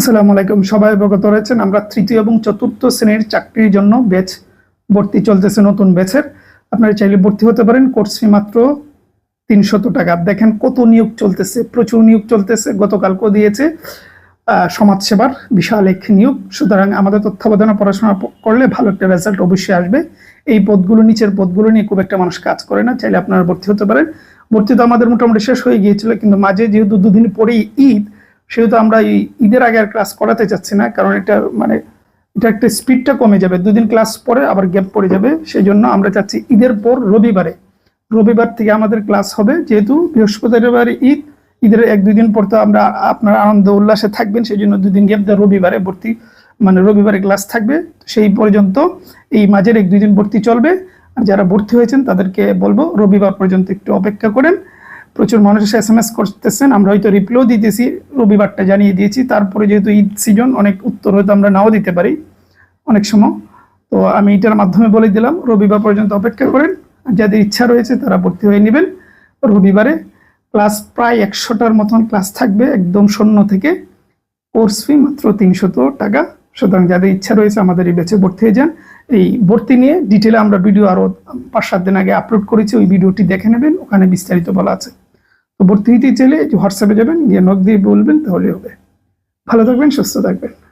আসসালামু আলাইকুম। সবাই অবগত রয়েছেন আমরা তৃতীয় এবং চতুর্থ শ্রেণীর চাকরির জন্য ব্যাচ ভর্তি চলতেছে, নতুন ব্যাচের। আপনারা চাইলে ভর্তি হতে পারেন। কোর্স ফি মাত্র 300 টাকা। দেখেন কত নিয়োগ চলতেছে, প্রচুর নিয়োগ চলতেছে। গতকালকেও দিয়েছে সমাজসেবার বিশাল এক নিয়োগ। সুতরাং আমাদের তত্ত্বাবধানে পড়াশোনা করলে ভালো একটা রেজাল্ট অবশ্যই আসবে। এই পদগুলো, নিচের পদগুলো নিয়ে খুব একটা মানুষ কাজ করে না। চাইলে আপনারা ভর্তি হতে পারেন। ভর্তি তো আমাদের মোটামুটি শেষ হয়ে গিয়েছিল, কিন্তু মাঝে যেহেতু দুদিন পরেই ঈদ, সেহেতু আমরা এই ঈদের আগে আর ক্লাস করাতে চাচ্ছি না, কারণ এটা এটা একটা স্পিডটা কমে যাবে। দুদিন ক্লাস পরে আবার গ্যাপ পড়ে যাবে। সেই জন্য আমরা চাচ্ছি ঈদের পর রবিবার থেকে আমাদের ক্লাস হবে। যেহেতু বৃহস্পতিবার ঈদ, ঈদের 1-2 দিন পর তো আমরা আপনার আনন্দ উল্লাসে থাকবেন, সেই জন্য 2 দিন গ্যাপ দিয়ে রবিবারে ভর্তি, রবিবারে ক্লাস থাকবে। সেই পর্যন্ত এই মাঝের 1-2 দিন ভর্তি চলবে। আর যারা ভর্তি হয়েছেন তাদেরকে বলবো রবিবার পর্যন্ত একটু অপেক্ষা করেন। প্রচুর মানুষ SMS করতেছেন, আমরা হয়তো রিপ্লাইও দিতেছি, রবিবারটা জানিয়ে দিয়েছি। তারপরে যেহেতু ঈদ সিজন, অনেক উত্তর হয়তো আমরা নাও দিতে পারি অনেক সময়। তো আমি এটার মাধ্যমে বলে দিলাম, রবিবার পর্যন্ত অপেক্ষা করেন। যাদের ইচ্ছা রয়েছে তারা ভর্তি হয়ে নেবেন। রবিবারে ক্লাস প্রায় 100টার মতন ক্লাস থাকবে, একদম শূন্য থেকে। কোর্স ফি মাত্র 300 টাকা। সুতরাং যাদের ইচ্ছা রয়েছে আমাদের এই ব্যাচে ভর্তি হয়ে যান। এই ভর্তি নিয়ে ডিটেলে আমরা ভিডিও আরো 5-7 দিন আগে আপলোড করেছি, ওই ভিডিওটি দেখে নেবেন, ওখানে বিস্তারিত বলা আছে। তো ভর্তি হতে চাইলে হোয়াটসঅ্যাপে যাবেন, গিয়ে নক দিয়ে বলবেন, তাহলে হবে। ভালো থাকবেন, সুস্থ থাকবেন।